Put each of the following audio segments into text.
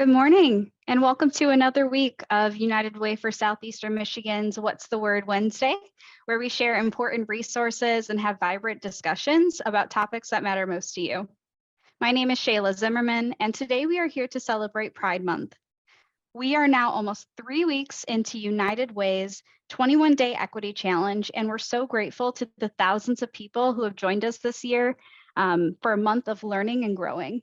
Good morning, and welcome to another week of United Way for Southeastern Michigan's What's the Word Wednesday, where we share important resources and have vibrant discussions about topics that matter most to you. My name is Shayla Zimmerman, and today we are here to celebrate Pride Month. We are now almost 3 weeks into United Way's 21-day equity challenge, and we're so grateful to the thousands of people who have joined us this year for a month of learning and growing.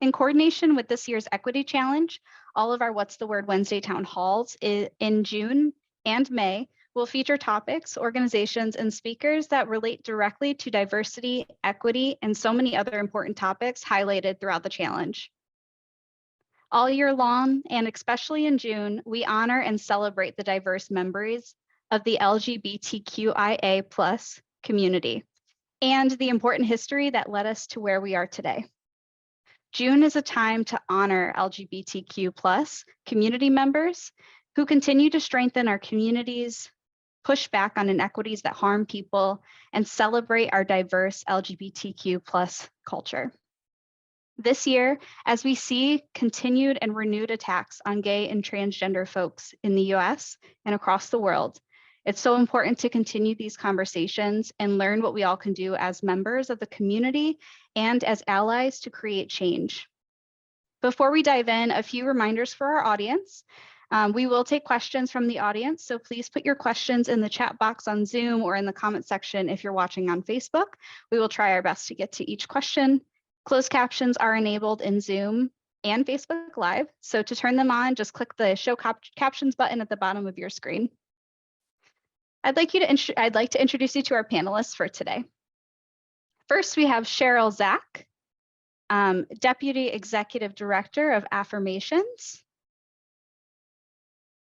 In coordination with this year's Equity Challenge, all of our What's the Word Wednesday town halls in June and May will feature topics, organizations, and speakers that relate directly to diversity, equity, and so many other important topics highlighted throughout the challenge. All year long, and especially in June, we honor and celebrate the diverse members of the LGBTQIA+ community and the important history that led us to where we are today. June is a time to honor LGBTQ+ community members who continue to strengthen our communities, push back on inequities that harm people, and celebrate our diverse LGBTQ+ culture. This year, as we see continued and renewed attacks on gay and transgender folks in the US and across the world, it's so important to continue these conversations and learn what we all can do as members of the community and as allies to create change. Before we dive in, a few reminders for our audience. We will take questions from the audience, so please put your questions in the chat box on Zoom or in the comment section if you're watching on Facebook. We will try our best to get to each question. Closed captions are enabled in Zoom and Facebook Live, so to turn them on, just click the Show Captions button at the bottom of your screen. I'd like to introduce you to our panelists for today. First, we have Cheryl Czach, Deputy Executive Director of Affirmations.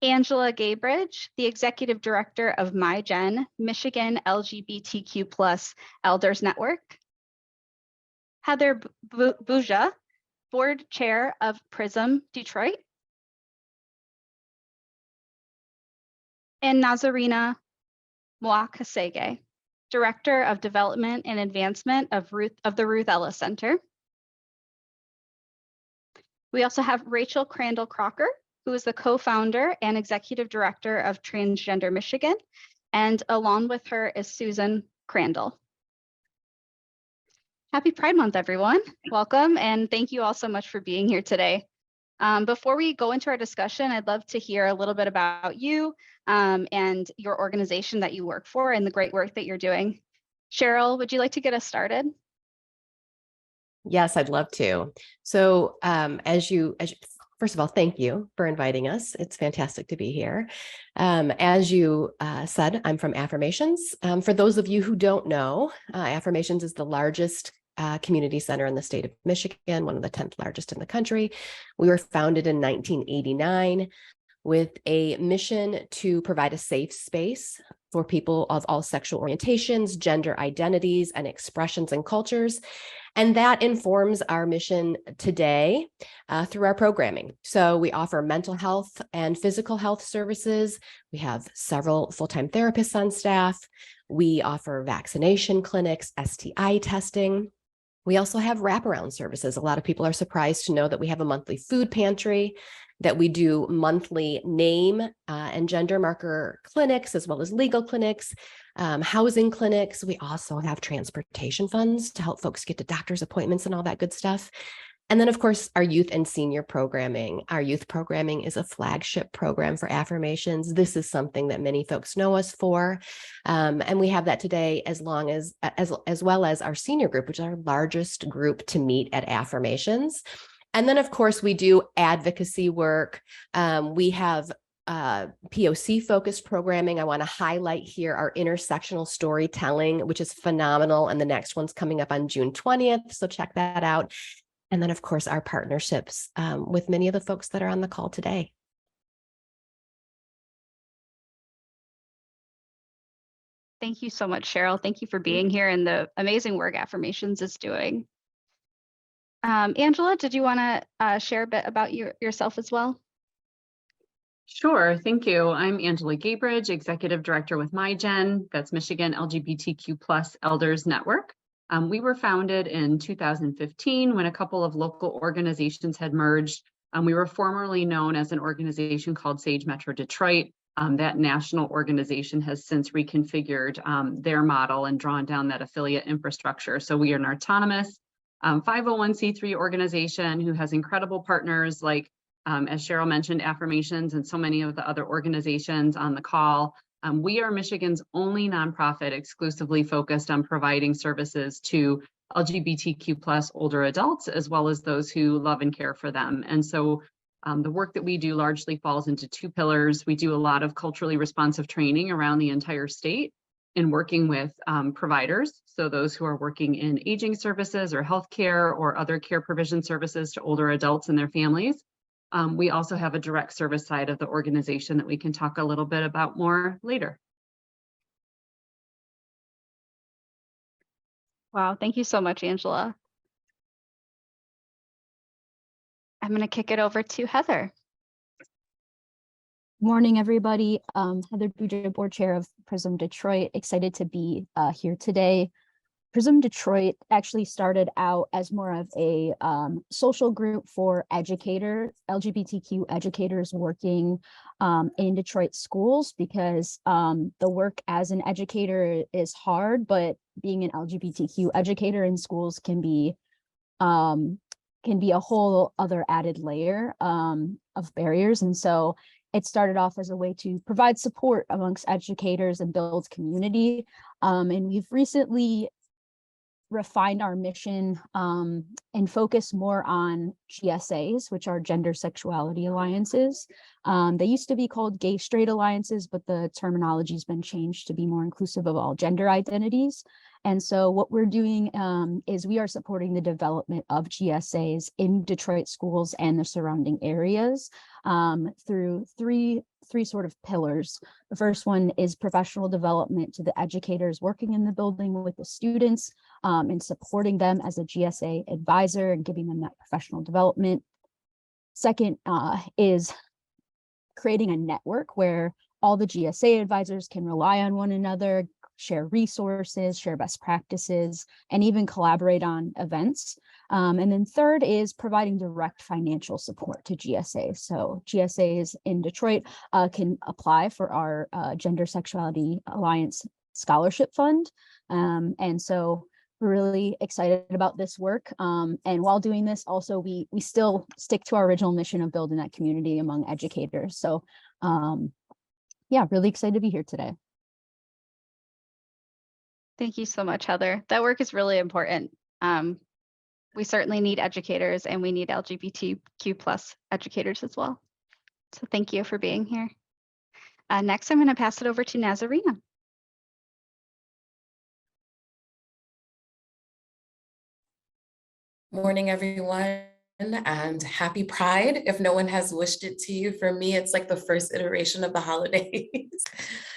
Angela Gabridge, the Executive Director of MiGen, Michigan LGBTQ+ Elders Network. Heather Btuja, Board Chair of PRISM Detroit. And Nazarina Mwakasege, Director of Development and Advancement of the Ruth Ellis Center. We also have Rachel Crandall Crocker, who is the co-founder and executive director of Transgender Michigan, and along with her is Susan Crandall. Happy Pride Month, everyone. Welcome, and thank you all so much for being here today. Before we go into our discussion, I'd love to hear a little bit about you and your organization that you work for and the great work that you're doing. Cheryl, would you like to get us started? Yes, I'd love to. So first of all, thank you for inviting us. It's fantastic to be here. As you said, I'm from Affirmations. For those of you who don't know, Affirmations is the largest community center in the state of Michigan, one of the 10th largest in the country. We were founded in 1989 with a mission to provide a safe space for people of all sexual orientations, gender identities, and expressions and cultures. And that informs our mission today through our programming. So we offer mental health and physical health services. We have several full-time therapists on staff. We offer vaccination clinics, STI testing. We also have wraparound services. A lot of people are surprised to know that we have a monthly food pantry, that we do monthly name and gender marker clinics, as well as legal clinics, housing clinics. We also have transportation funds to help folks get to doctor's appointments and all that good stuff. And then, of course, our youth and senior programming. Our youth programming is a flagship program for Affirmations. This is something that many folks know us for. And we have that today as well as our senior group, which is our largest group to meet at Affirmations. And then, of course, we do advocacy work. We have POC-focused programming. I want to highlight here our intersectional storytelling, which is phenomenal. And the next one's coming up on June 20th, so check that out. And then, of course, our partnerships with many of the folks that are on the call today. Thank you so much, Cheryl. Thank you for being here and the amazing work Affirmations is doing. Angela, did you want to share a bit about yourself as well? Sure, thank you. I'm Angela Gabridge, Executive Director with MiGen, that's Michigan LGBTQ+ Elders Network. We were founded in 2015 when a couple of local organizations had merged We were formerly known as an organization called Sage Metro Detroit. That national organization has since reconfigured their model and drawn down that affiliate infrastructure. So we are an autonomous 501c3 organization who has incredible partners like, as Cheryl mentioned, Affirmations and so many of the other organizations on the call. We are Michigan's only nonprofit exclusively focused on providing services to LGBTQ plus older adults, as well as those who love and care for them. And so the work that we do largely falls into two pillars. We do a lot of culturally responsive training around the entire state in working with providers. So those who are working in aging services or healthcare or other care provision services to older adults and their families. We also have a direct service side of the organization that we can talk a little bit about more later. Wow, thank you so much, Angela. I'm going to kick it over to Heather. Morning, everybody. Heather Btuja, board chair of PRISM Detroit. Excited to be here today. PRISM Detroit actually started out as more of a social group for LGBTQ educators working in Detroit schools, because the work as an educator is hard, but being an LGBTQ educator in schools can be a whole other added layer of barriers. And so it started off as a way to provide support amongst educators and build community. And we've recently refined our mission and focus more on GSAs, which are gender sexuality alliances. They used to be called gay straight alliances, but the terminology has been changed to be more inclusive of all gender identities. And so what we're doing is we are supporting the development of GSAs in Detroit schools and the surrounding areas through three sort of pillars. The first one is professional development to the educators working in the building with the students and supporting them as a GSA advisor and giving them that professional development. Second is creating a network where all the GSA advisors can rely on one another, share resources, share best practices, and even collaborate on events. And then third is providing direct financial support to GSAs. So GSAs in Detroit can apply for our Gender Sexuality Alliance Scholarship Fund. And so we're really excited about this work. And while doing this, also, we still stick to our original mission of building that community among educators. So yeah, really excited to be here today. Thank you so much, Heather. That work is really important. We certainly need educators, and we need LGBTQ plus educators as well. So thank you for being here. Next, I'm going to pass it over to Nazarina. Morning, everyone, and happy Pride. If no one has wished it to you, for me, it's like the first iteration of the holidays.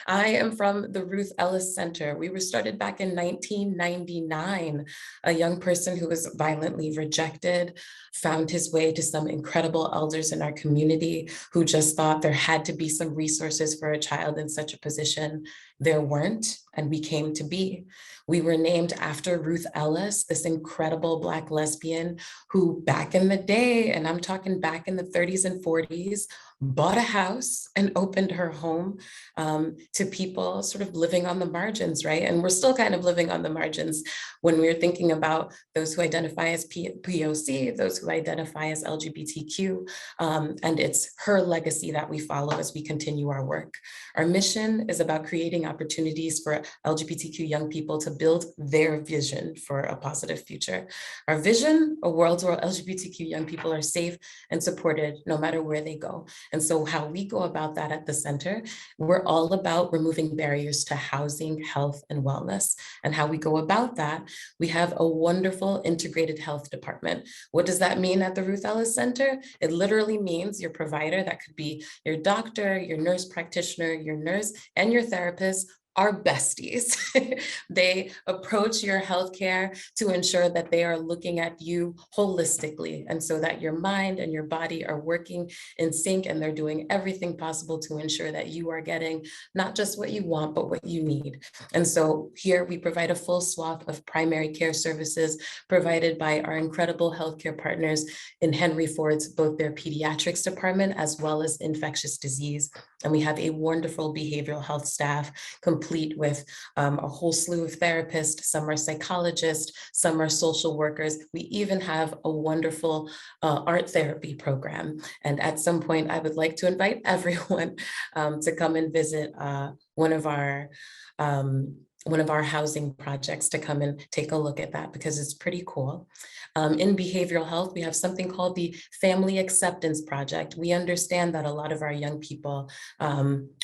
I am from the Ruth Ellis Center. We were started back in 1999. A young person who was violently rejected found his way to some incredible elders in our community who just thought there had to be some resources for a child in such a position. There weren't, and we came to be. We were named after Ruth Ellis, this incredible Black lesbian who back in the day, and I'm talking back in the 30s and 40s, bought a house and opened her home to people sort of living on the margins, right? And we're still kind of living on the margins when we're thinking about those who identify as POC, those who identify as LGBTQ, and it's her legacy that we follow as we continue our work. Our mission is about creating opportunities for LGBTQ young people to build their vision for a positive future. Our vision, a world where LGBTQ young people are safe and supported no matter where they go. And so how we go about that at the center, we're all about removing barriers to housing, health, and wellness. And how we go about that, we have a wonderful integrated health department. What does that mean at the Ruth Ellis Center? It literally means your provider, that could be your doctor, your nurse practitioner, your nurse, and your therapist, are besties. They approach your healthcare to ensure that they are looking at you holistically, and so that your mind and your body are working in sync, and they're doing everything possible to ensure that you are getting not just what you want, but what you need. And so here we provide a full swath of primary care services provided by our incredible healthcare partners in Henry Ford's, both their pediatrics department as well as infectious disease. And we have a wonderful behavioral health staff, complete with a whole slew of therapists. Some are psychologists, some are social workers. We even have a wonderful art therapy program. And at some point, I would like to invite everyone to come and visit one of our housing projects, to come and take a look at that, because it's pretty cool. In behavioral health, we have something called the Family Acceptance Project. We understand that a lot of our young people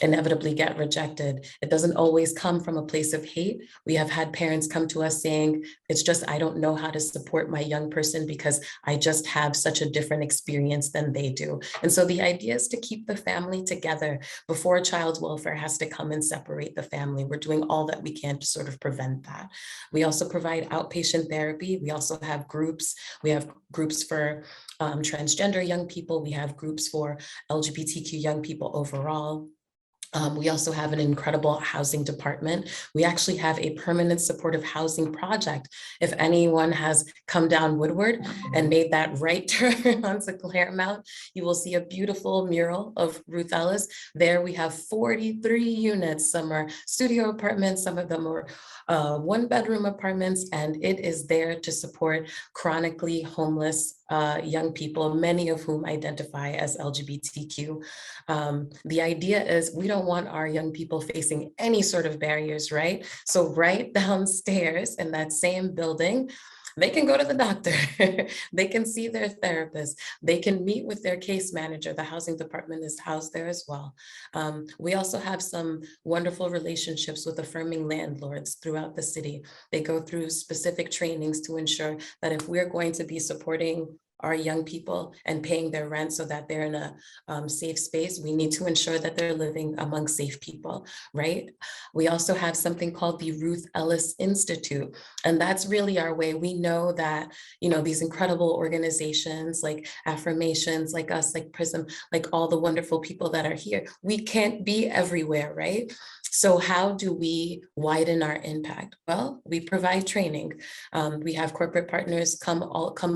inevitably get rejected. It doesn't always come from a place of hate. We have had parents come to us saying, it's just, I don't know how to support my young person because I just have such a different experience than they do. And so the idea is to keep the family together before a child's welfare has to come and separate the family. We're doing all that we can to sort of prevent that. We also provide outpatient therapy. We also have groups. We have groups for transgender young people. We have groups for LGBTQ young people overall. We also have an incredible housing department. We actually have a permanent supportive housing project. If anyone has come down Woodward and made that right turn onto Claremont, you will see a beautiful mural of Ruth Ellis. There we have 43 units. Some are studio apartments, some of them are one-bedroom apartments, and it is there to support chronically homeless young people, many of whom identify as LGBTQ. The idea is we don't want our young people facing any sort of barriers, right? So right downstairs in that same building, they can go to the doctor, they can see their therapist, they can meet with their case manager. The housing department is housed there as well. We also have some wonderful relationships with affirming landlords throughout the city. They go through specific trainings to ensure that if we're going to be supporting our young people and paying their rent so that they're in a safe space, we need to ensure that they're living among safe people, right? We also have something called the Ruth Ellis Institute, and that's really our way. We know that, you know, these incredible organizations like Affirmations, like us, like PRISM, like all the wonderful people that are here, we can't be everywhere, right? So how do we widen our impact? Well, we provide training. We have corporate partners come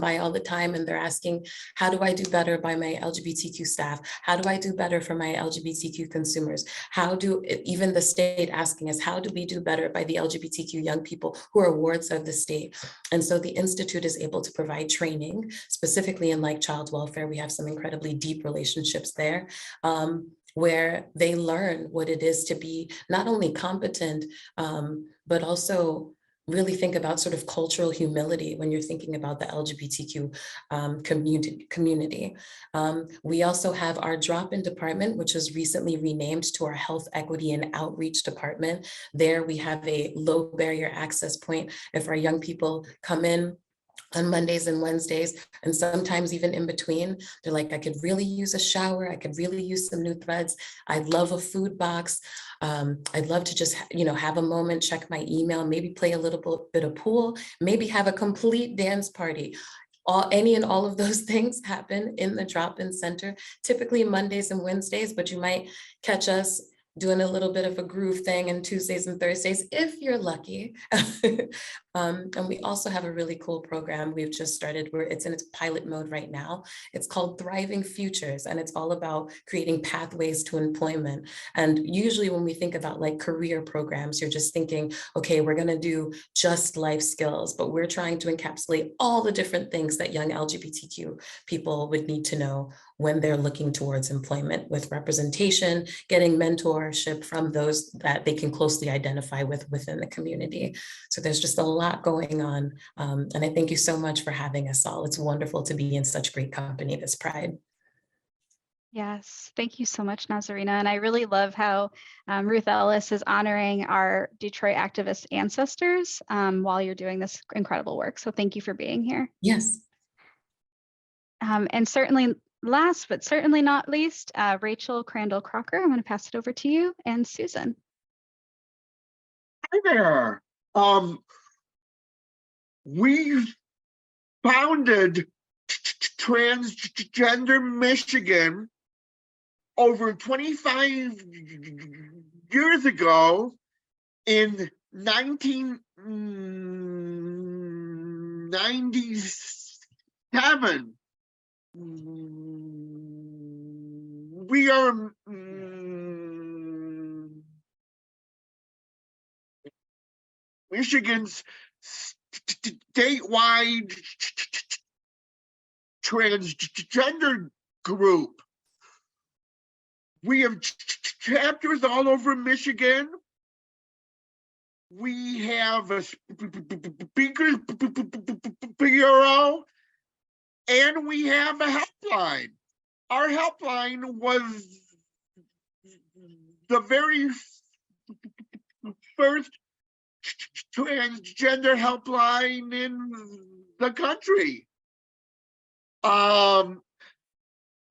by all the time, and they're asking, how do I do better by my LGBTQ staff? How do I do better for my LGBTQ consumers? How do, even the state asking us, how do we do better by the LGBTQ young people who are wards of the state? And so the Institute is able to provide training, specifically in like child welfare. We have some incredibly deep relationships there. Where they learn what it is to be not only competent, but also really think about sort of cultural humility when you're thinking about the LGBTQ community. We also have our drop-in department, which was recently renamed to our Health Equity and Outreach Department. There we have a low barrier access point. If our young people come in on Mondays and Wednesdays, and sometimes even in between, they're like, I could really use a shower. I could really use some new threads. I'd love a food box. I'd love to just, you know, have a moment, check my email, maybe play a little bit of pool, maybe have a complete dance party. Any and all of those things happen in the drop-in center, typically Mondays and Wednesdays, but you might catch us doing a little bit of a groove thing on Tuesdays and Thursdays, if you're lucky. And we also have a really cool program we've just started where it's in its pilot mode right now. It's called Thriving Futures, and it's all about creating pathways to employment. And usually when we think about like career programs, you're just thinking, okay, we're gonna do just life skills, but we're trying to encapsulate all the different things that young LGBTQ people would need to know when they're looking towards employment, with representation, getting mentorship from those that they can closely identify with within the community. So there's just a lot going on. And I thank you so much for having us all. It's wonderful to be in such great company this Pride. Yes, thank you so much, Nazarina. And I really love how Ruth Ellis is honoring our Detroit activist ancestors while you're doing this incredible work. So thank you for being here. Yes. And certainly last, but certainly not least, Rachel Crandall Crocker, I'm going to pass it over to you, and Susan. Hi there. We founded Transgender Michigan over 25 years ago in 1997. We are Michigan's statewide transgender group. We have chapters all over Michigan. We have a speakers bureau, and we have a helpline. Our helpline was the very first transgender helpline in the country. I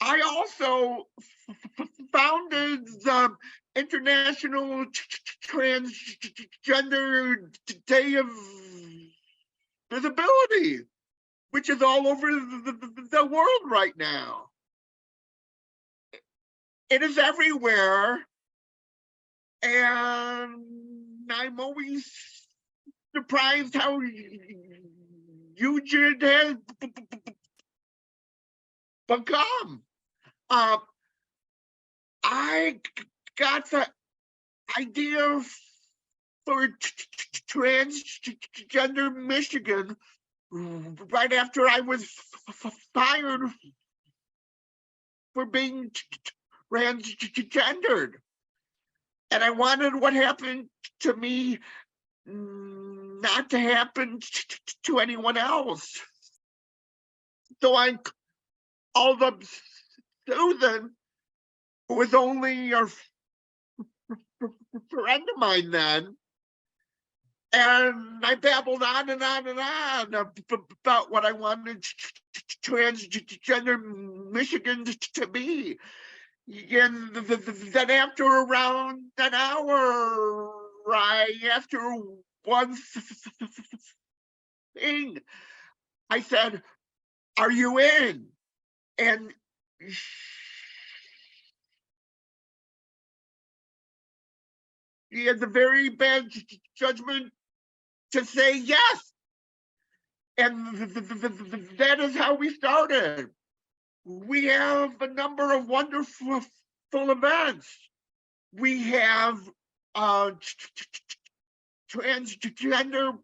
also founded the International Transgender Day of Visibility, which is all over the world right now. It is everywhere, and I'm always surprised how huge it has become. I got the idea for Transgender Michigan right after I was fired for being transgendered. And I wanted what happened to me not to happen to anyone else. So I called up Susan, who was only a friend of mine then, and I babbled on and on and on about what I wanted Transgender Michigan to be. And then after around an hour, I asked her one thing. I said, "Are you in?" And she had the very bad judgment to say yes. And that is how we started. We have a number of wonderful events. We have transgender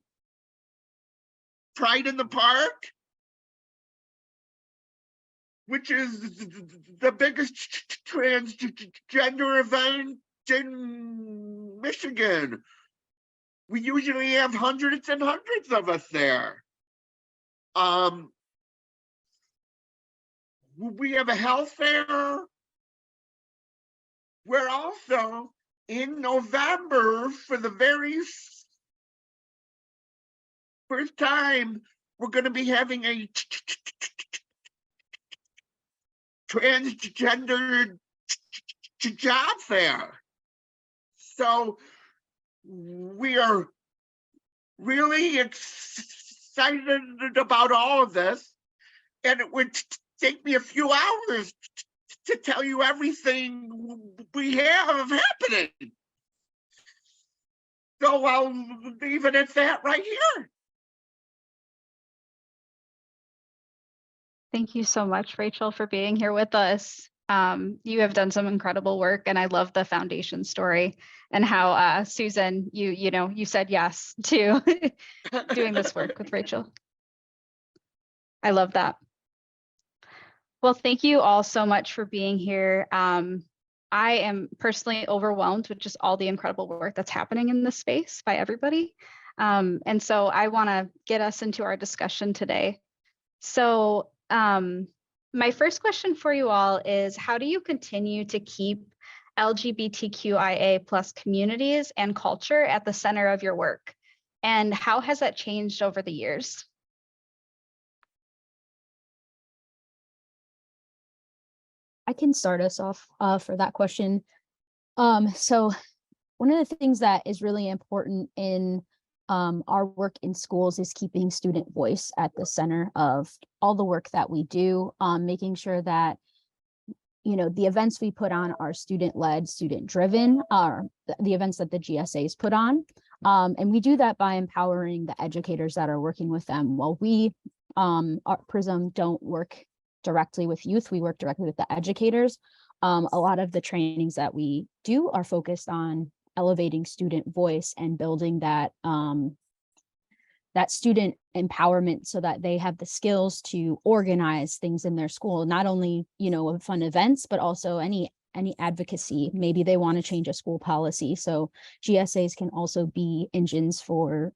Pride in the Park, which is the biggest transgender event in Michigan. We usually have hundreds and hundreds of us there. We have a health fair. We're also in November, for the very first time, we're going to be having a transgender job fair. So we are really excited about all of this, and it would take me a few hours to tell you everything we have happening. So I'll leave it at that right here. Thank you so much, Rachel, for being here with us. You have done some incredible work, and I love the foundation story and how Susan, you said yes to doing this work with Rachel. I love that. Well, thank you all so much for being here. I am personally overwhelmed with just all the incredible work that's happening in this space by everybody. And so I want to get us into our discussion today. So my first question for you all is, how do you continue to keep LGBTQIA+ communities and culture at the center of your work? And how has that changed over the years? I can start us off for that question. So one of the things that is really important in our work in schools is keeping student voice at the center of all the work that we do, making sure that, you know, the events we put on are student-led, student-driven, are the events that the GSAs put on. And we do that by empowering the educators that are working with them. While we, our PRISM, don't work directly with youth, we work directly with the educators. A lot of the trainings that we do are focused on elevating student voice and building that that student empowerment so that they have the skills to organize things in their school, not only, you know, fun events, but also any advocacy. Maybe they want to change a school policy. So GSAs can also be engines for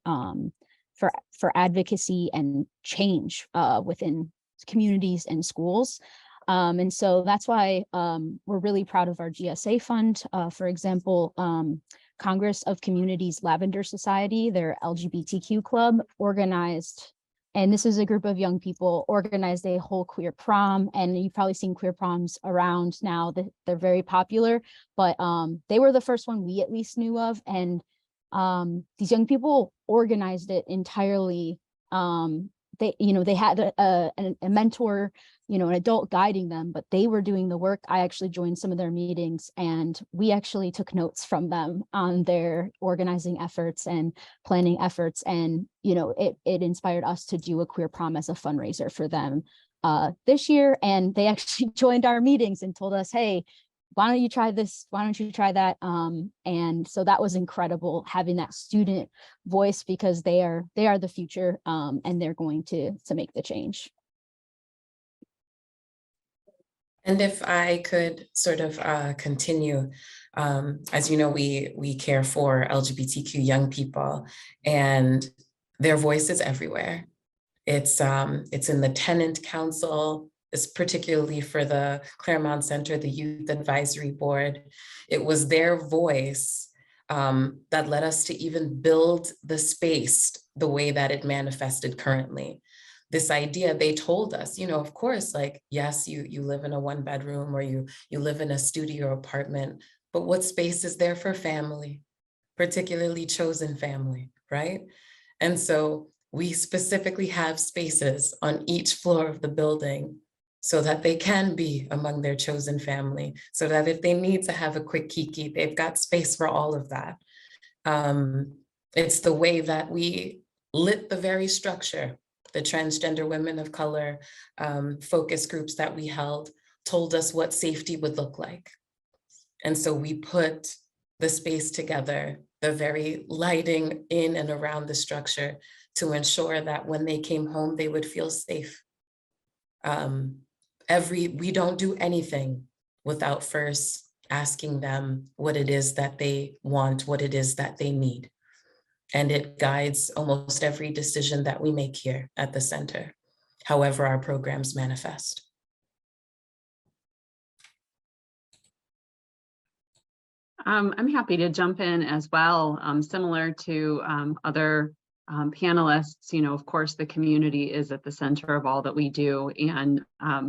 advocacy and change within communities and schools. And so that's why we're really proud of our GSA fund. For example, Congress of Communities Lavender Society, their LGBTQ club, organized, and this is a group of young people, organized a whole queer prom. And you've probably seen queer proms around now, that they're very popular, but they were the first one we at least knew of. And these young people organized it entirely. They, you know, they had a mentor, you know, an adult guiding them, but they were doing the work. I actually joined some of their meetings, and we actually took notes from them on their organizing efforts and planning efforts. And, you know, it inspired us to do a queer prom as a fundraiser for them this year. And they actually joined our meetings and told us, hey, why don't you try this? Why don't you try that? And so that was incredible, having that student voice, because they are the future, and they're going to make the change. And if I could sort of continue, as you know, we care for LGBTQ young people, and their voice is everywhere. It's in the tenant council. It's particularly for the Claremont Center, the Youth Advisory Board. It was their voice that led us to even build the space the way that it manifested currently. This idea, they told us, you know, of course, like, yes, you live in a 1-bedroom, or you live in a studio apartment, but what space is there for family, particularly chosen family, right? And so we specifically have spaces on each floor of the building so that they can be among their chosen family, so that if they need to have a quick kiki, they've got space for all of that. It's the way that we lit the very structure. The transgender women of color focus groups that we held told us what safety would look like. And so we put the space together, the very lighting in and around the structure, to ensure that when they came home, they would feel safe. We don't do anything without first asking them what it is that they want, what it is that they need. And it guides almost every decision that we make here at the center, however our programs manifest. I'm happy to jump in as well. Similar to other panelists, you know, of course, the community is at the center of all that we do. And,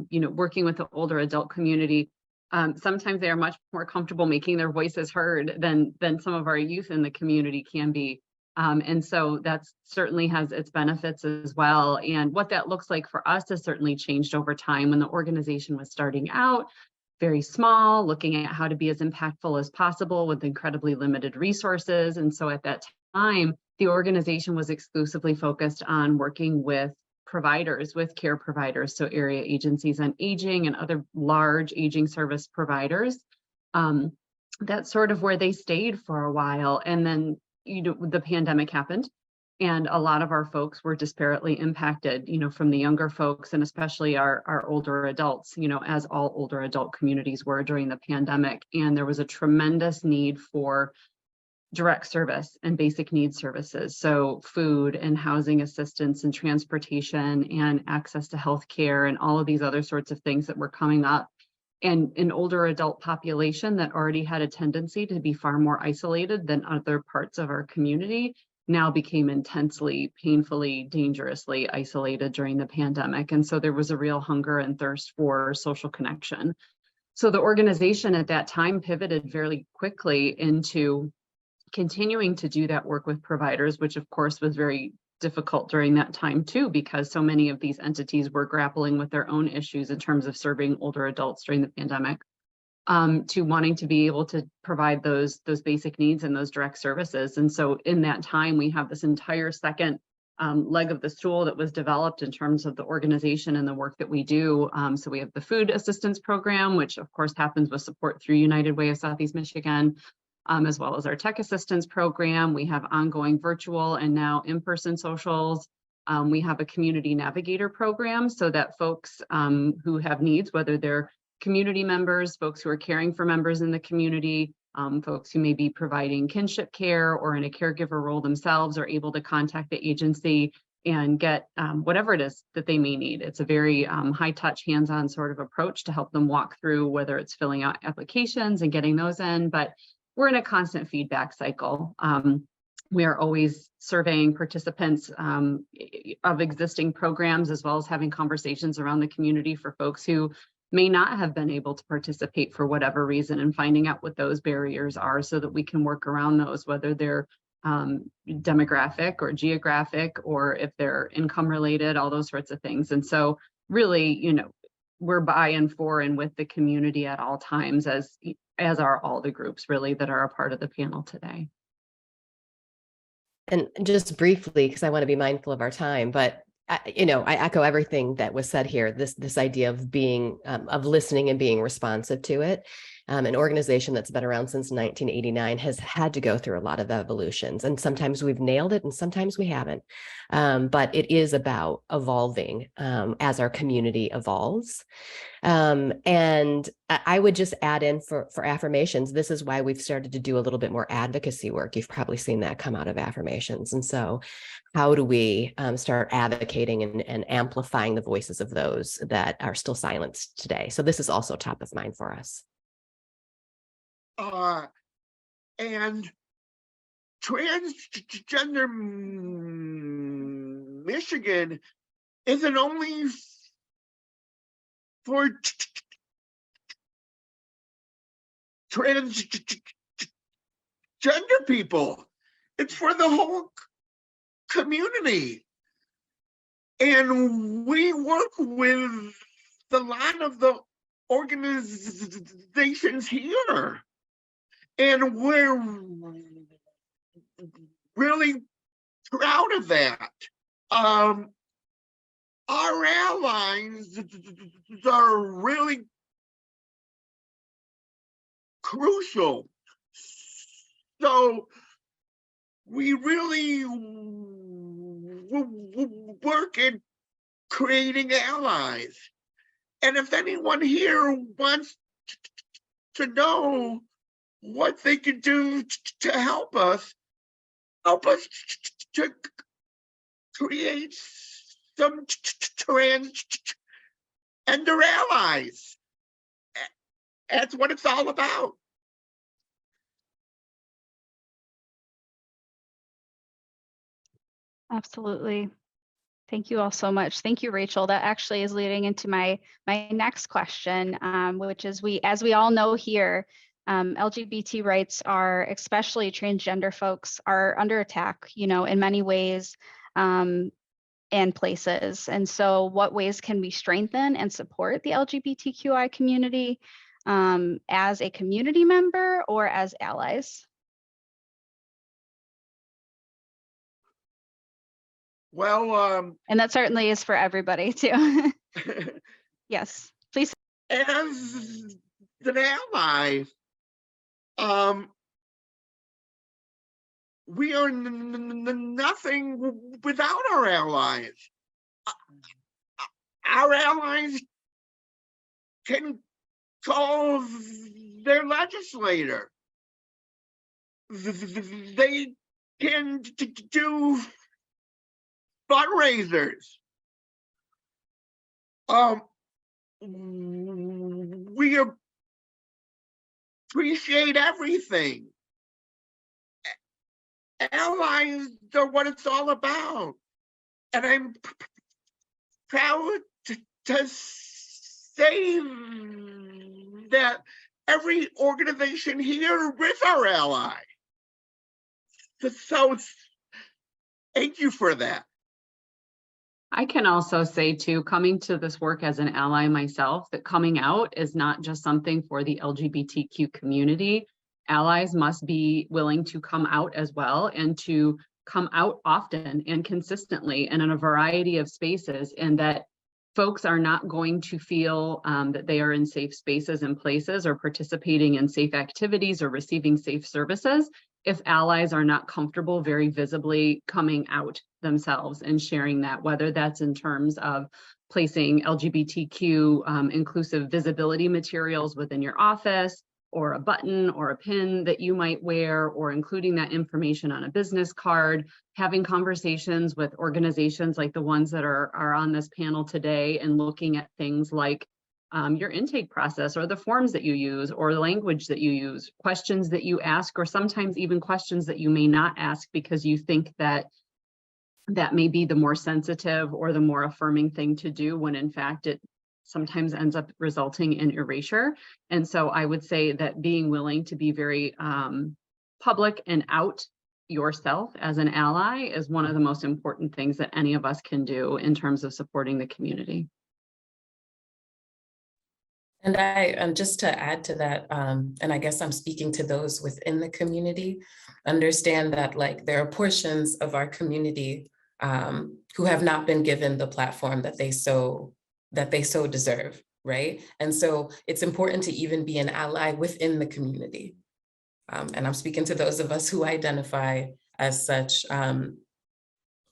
you know, working with the older adult community, sometimes they are much more comfortable making their voices heard than some of our youth in the community can be. And so that certainly has its benefits as well. And what that looks like for us has certainly changed over time. When the organization was starting out, very small, looking at how to be as impactful as possible with incredibly limited resources. And so at that time, the organization was exclusively focused on working with providers, with care providers, so area agencies on aging and other large aging service providers. That's sort of where they stayed for a while. And then, you know, the pandemic happened, and a lot of our folks were disparately impacted, you know, from the younger folks, and especially our older adults, you know, as all older adult communities were during the pandemic. And there was a tremendous need for direct service and basic needs services. So food and housing assistance and transportation and access to healthcare and all of these other sorts of things that were coming up. And an older adult population that already had a tendency to be far more isolated than other parts of our community now became intensely, painfully, dangerously isolated during the pandemic. And so there was a real hunger and thirst for social connection. So the organization at that time pivoted very quickly into continuing to do that work with providers, which of course was very difficult during that time too, because so many of these entities were grappling with their own issues in terms of serving older adults during the pandemic, to wanting to be able to provide those basic needs and those direct services. And so in that time, we have this entire second leg of the stool that was developed in terms of the organization and the work that we do. So we have the food assistance program, which of course happens with support through United Way of Southeast Michigan, as well as our tech assistance program. We have ongoing virtual and now in-person socials. We have a community navigator program so that folks who have needs, whether they're community members, folks who are caring for members in the community, folks who may be providing kinship care or in a caregiver role themselves, are able to contact the agency and get whatever it is that they may need. It's a very high touch, hands-on sort of approach to help them walk through whether it's filling out applications and getting those in, but we're in a constant feedback cycle. We are always surveying participants of existing programs, as well as having conversations around the community for folks who may not have been able to participate for whatever reason, and finding out what those barriers are so that we can work around those, whether they're demographic or geographic, or if they're income related, all those sorts of things. And so really, you know, we're by and for and with the community at all times, as are all the groups really that are a part of the panel today. And just briefly, because I want to be mindful of our time, but you know, I echo everything that was said here. This idea of being of listening and being responsive to it. An organization that's been around since 1989 has had to go through a lot of evolutions, and sometimes we've nailed it and sometimes we haven't. But it is about evolving as our community evolves. And I would just add in for Affirmations, this is why we've started to do a little bit more advocacy work. You've probably seen that come out of Affirmations. And so how do we start advocating and amplifying the voices of those that are still silenced today? So this is also top of mind for us. And Transgender Michigan isn't only for transgender people, it's for the whole community. And we work with a lot of the organizations here. And we're really proud of that. Our allies are really crucial. So we really work at creating allies. And if anyone here wants to know what they can do to help us to create some transgender allies. That's what it's all about. Absolutely. Thank you all so much. Thank you, Rachel. That actually is leading into my next question, which is as we all know here, LGBT rights are, especially transgender folks, are under attack, you know, in many ways and places. And so what ways can we strengthen and support the LGBTQI community as a community member or as allies? Well, and that certainly is for everybody too. Yes, please. As an ally, we are nothing without our allies. Our allies can call their legislator. They can do fundraisers. We appreciate everything. Allies are what it's all about. And I'm proud to say that every organization here is our ally. So thank you for that. I can also say too, coming to this work as an ally myself, that coming out is not just something for the LGBTQ community. Allies must be willing to come out as well, and to come out often and consistently and in a variety of spaces, and that folks are not going to feel that they are in safe spaces and places, or participating in safe activities, or receiving safe services, if allies are not comfortable very visibly coming out themselves and sharing that, whether that's in terms of placing LGBTQ inclusive visibility materials within your office, or a button or a pin that you might wear, or including that information on a business card, having conversations with organizations like the ones that are on this panel today, and looking at things like your intake process, or the forms that you use, or the language that you use, questions that you ask, or sometimes even questions that you may not ask because you think that that may be the more sensitive or the more affirming thing to do, when in fact it sometimes ends up resulting in erasure. And so I would say that being willing to be very public and out yourself as an ally is one of the most important things that any of us can do in terms of supporting the community. And just to add to that, and I guess I'm speaking to those within the community, understand that like there are portions of our community who have not been given the platform that they so deserve, right? And so it's important to even be an ally within the community. And I'm speaking to those of us who identify as such.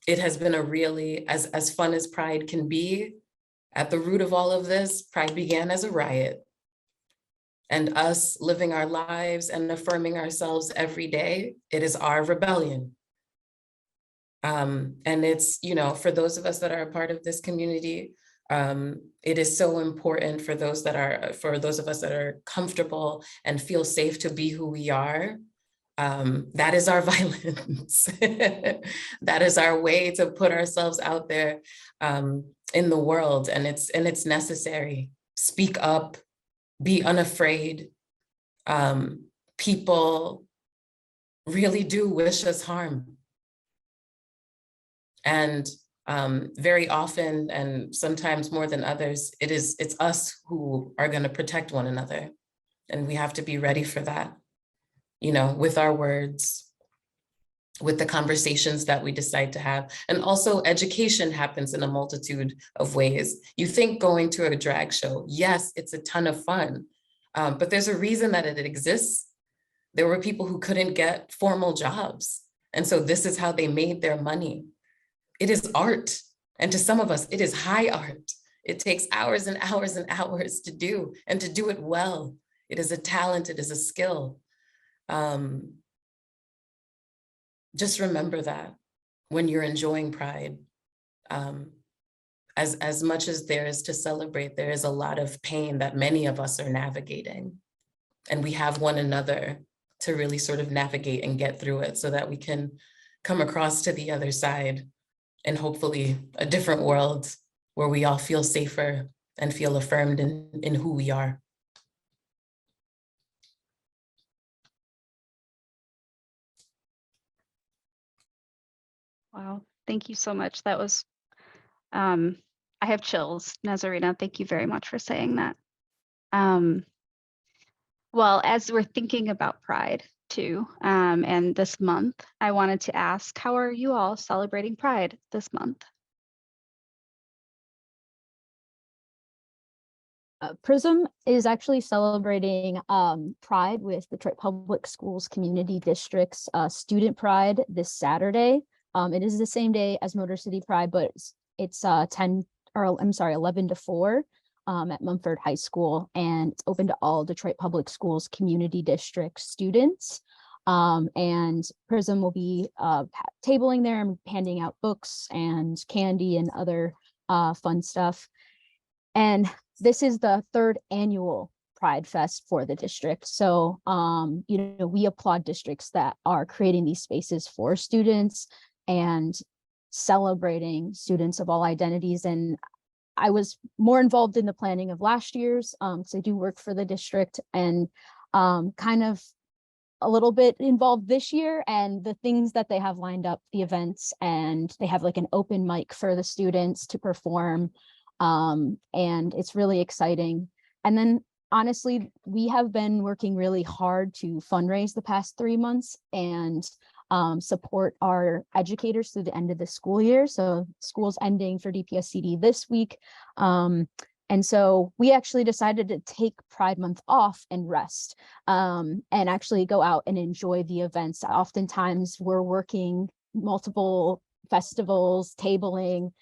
It has been a really, as fun as Pride can be, at the root of all of this, Pride began as a riot. And us living our lives and affirming ourselves every day, it is our rebellion. And it's, you know, for those of us that are a part of this community, it is so important for those of us that are comfortable and feel safe to be who we are. That is our violence. That is our way to put ourselves out there in the world, and it's necessary. Speak up, be unafraid. People really do wish us harm. And very often, and sometimes more than others, it's us who are going to protect one another. And we have to be ready for that, you know, with our words, with the conversations that we decide to have. And also education happens in a multitude of ways. You think going to a drag show, yes, it's a ton of fun, but there's a reason that it exists. There were people who couldn't get formal jobs. And so this is how they made their money. It is art. And to some of us, it is high art. It takes hours and hours and hours to do, and to do it well. It is a talent, it is a skill. Just remember that when you're enjoying Pride, as much as there is to celebrate, there is a lot of pain that many of us are navigating. And we have one another to really sort of navigate and get through it, so that we can come across to the other side, and hopefully a different world where we all feel safer and feel affirmed in who we are. Wow, thank you so much. That was, I have chills, Nazarina. Thank you very much for saying that. Well, as we're thinking about Pride too, and this month, I wanted to ask, how are you all celebrating Pride this month? PRISM is actually celebrating Pride with Detroit Public Schools Community District's Student Pride this Saturday. It is the same day as Motor City Pride, but it's 11 to 4 at Mumford High School, and it's open to all Detroit Public Schools Community District students. And PRISM will be tabling there and handing out books and candy and other fun stuff. And this is the 3rd annual Pride Fest for the district. So, you know, we applaud districts that are creating these spaces for students and celebrating students of all identities. And I was more involved in the planning of last year's, so I do work for the district, and kind of a little bit involved this year, and the things that they have lined up, the events, and they have like an open mic for the students to perform. And it's really exciting. And then honestly, we have been working really hard to fundraise the past 3 months and support our educators through the end of the school year. So school's ending for DPSCD this week. And so we actually decided to take Pride Month off and rest, and actually go out and enjoy the events. Oftentimes we're working multiple festivals, tabling,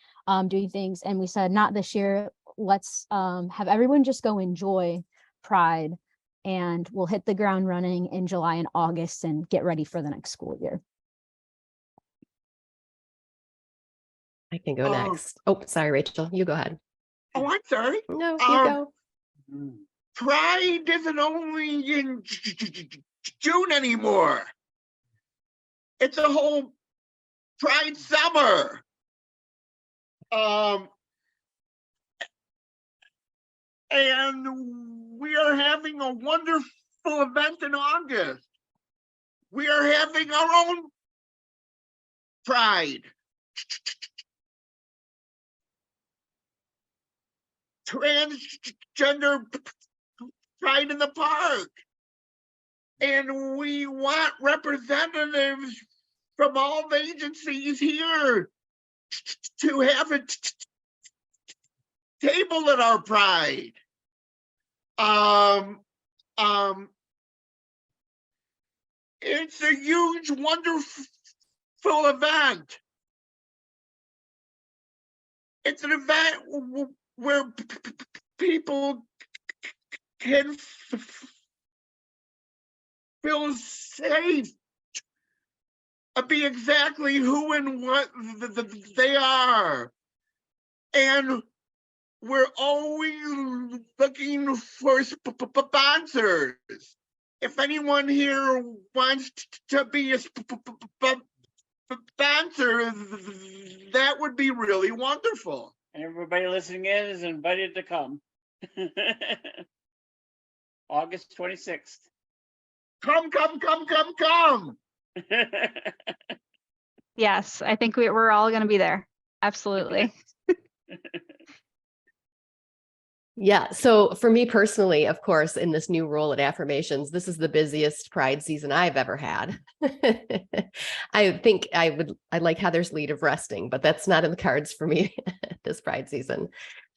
doing things. And we said, not this year, let's have everyone just go enjoy Pride, and we'll hit the ground running in July and August and get ready for the next school year. I can go next. Oh, sorry, Rachel, you go ahead. Oh, I'm sorry. No, you go. Pride isn't only in June anymore. It's a whole Pride summer. And we are having a wonderful event in August. We are having our own Pride. Transgender Pride in the park. And we want representatives from all the agencies here to have a table at our Pride. It's a huge, wonderful event. It's an event where people can feel safe, be exactly who and what they are. And we're always looking for sponsors. If anyone here wants to be a sponsor, that would be really wonderful. And everybody listening in is invited to come. August 26th. Come. Yes, I think we're all going to be there. Absolutely. Yeah. So for me personally, of course, in this new role at Affirmations, this is the busiest Pride season I've ever had. I think I like Heather's lead of resting, but that's not in the cards for me this Pride season.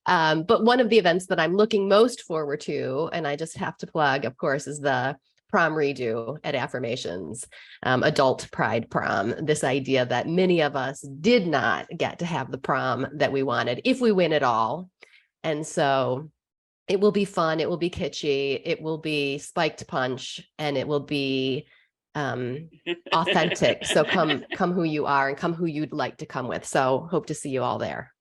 But one of the events that I'm looking most forward to, and I just have to plug, of course, is the prom redo at Affirmations, adult Pride prom. This idea that many of us did not get to have the prom that we wanted, if we win at all. And so it will be fun. It will be kitschy. It will be spiked punch, and it will be authentic. So come who you are and come who you'd like to come with. So hope to see you all there.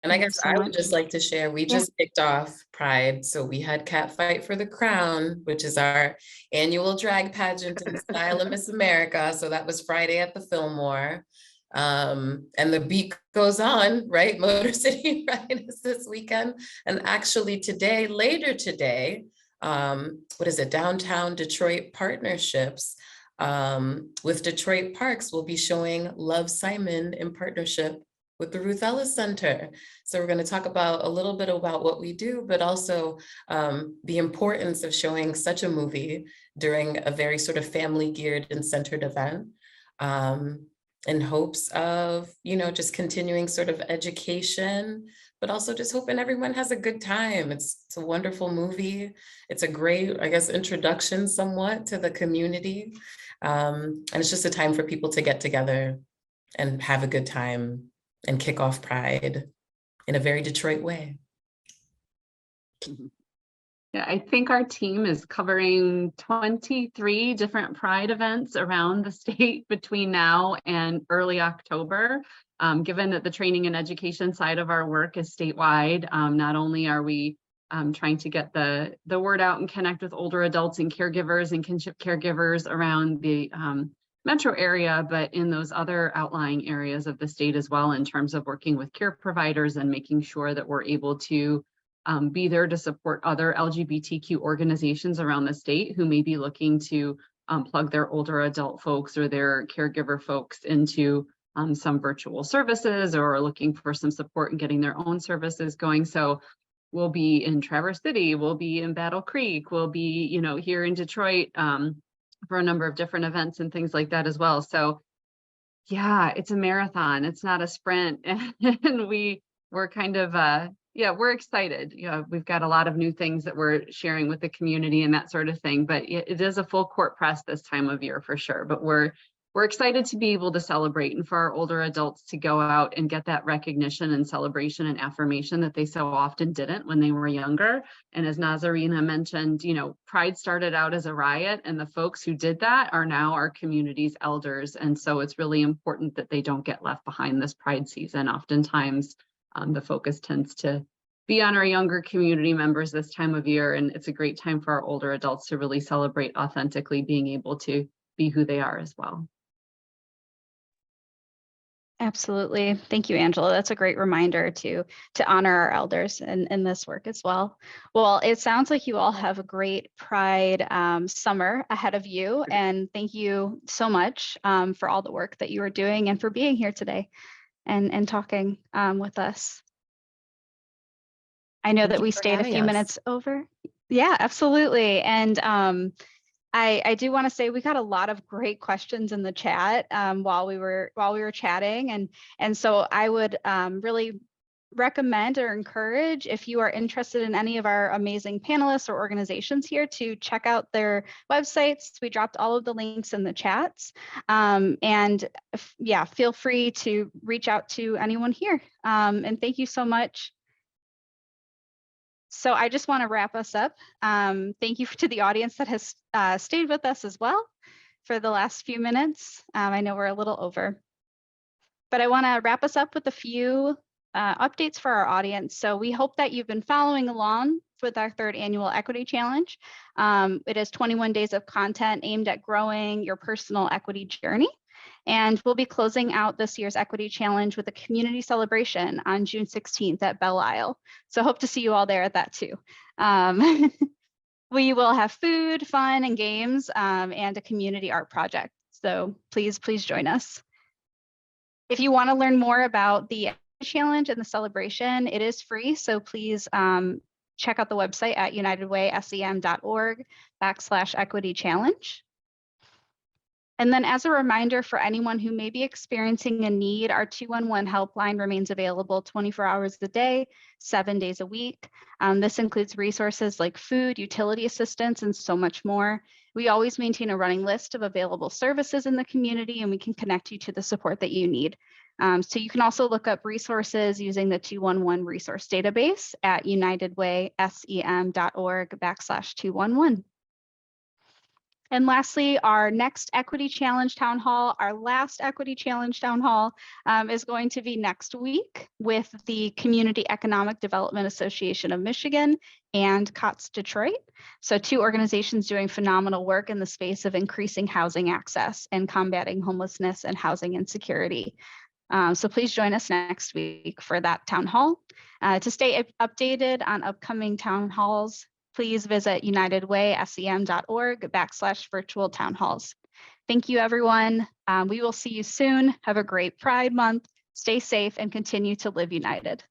And I guess I would just like to share, we just kicked off Pride. So we had Catfight for the Crown, which is our annual drag pageant in the style of Miss America. So that was Friday at the Fillmore. And the beat goes on, right? Motor City Pride is this weekend. And actually today, later today, what is it? Downtown Detroit Partnerships with Detroit Parks will be showing Love, Simon in partnership with the Ruth Ellis Center. So we're going to talk about a little bit about what we do, but also the importance of showing such a movie during a very sort of family geared and centered event, in hopes of, you know, just continuing sort of education, but also just hoping everyone has a good time. It's a wonderful movie. It's a great, I guess, introduction somewhat to the community. And it's just a time for people to get together and have a good time and kick off Pride in a very Detroit way. Yeah, I think our team is covering 23 different Pride events around the state between now and early October. Given that the training and education side of our work is statewide, not only are we trying to get the word out and connect with older adults and caregivers and kinship caregivers around the metro area, but in those other outlying areas of the state as well, in terms of working with care providers and making sure that we're able to be there to support other LGBTQ organizations around the state who may be looking to plug their older adult folks or their caregiver folks into some virtual services, or looking for some support in getting their own services going. So we'll be in Traverse City, we'll be in Battle Creek, we'll be, here in Detroit for a number of different events and things like that as well. So yeah, it's a marathon, it's not a sprint. And we're kind of, we're excited. We've got a lot of new things that we're sharing with the community and that sort of thing, but it is a full court press this time of year for sure. But we're excited to be able to celebrate, and for our older adults to go out and get that recognition and celebration and affirmation that they so often didn't when they were younger. And as Nazarina mentioned, Pride started out as a riot, and the folks who did that are now our community's elders. And so it's really important that they don't get left behind this Pride season. Oftentimes, the focus tends to be on our younger community members this time of year, and it's a great time for our older adults to really celebrate authentically being able to be who they are as well. Absolutely. Thank you, Angela. That's a great reminder to honor our elders in this work as well. Well, it sounds like you all have a great Pride summer ahead of you. And thank you so much for all the work that you are doing and for being here today and talking with us. I know that we stayed a few minutes over. Yeah, absolutely. And I do want to say we got a lot of great questions in the chat while we were chatting, and so I would really recommend or encourage, if you are interested in any of our amazing panelists or organizations here, to check out their websites. We dropped all of the links in the chats, and feel free to reach out to anyone here. And thank you so much. So I just want to wrap us up. Thank you to the audience that has stayed with us as well for the last few minutes. I know we're a little over, but I want to wrap us up with a few updates for our audience. So we hope that you've been following along with our 3rd annual Equity Challenge. It is 21 days of content aimed at growing your personal equity journey. And we'll be closing out this year's Equity Challenge with a community celebration on June 16th at Belle Isle. So hope to see you all there at that too. We will have food, fun, and games, and a community art project. So please join us. If you want to learn more about the challenge and the celebration, it is free. So please check out the website at unitedwaysem.org/equity-challenge. And then as a reminder for anyone who may be experiencing a need, our 211 helpline remains available 24 hours a day, 7 days a week. This includes resources like food, utility assistance, and so much more. We always maintain a running list of available services in the community, and we can connect you to the support that you need. So you can also look up resources using the 211 resource database at unitedwaysem.org/211. And lastly, our next Equity Challenge Town Hall, our last Equity Challenge Town Hall, is going to be next week with the Community Economic Development Association of Michigan and COTS Detroit. So 2 organizations doing phenomenal work in the space of increasing housing access and combating homelessness and housing insecurity. So please join us next week for that town hall. To stay updated on upcoming town halls, please visit unitedwaysem.org/virtual town halls. Thank you, everyone. We will see you soon. Have a great Pride Month. Stay safe and continue to live united.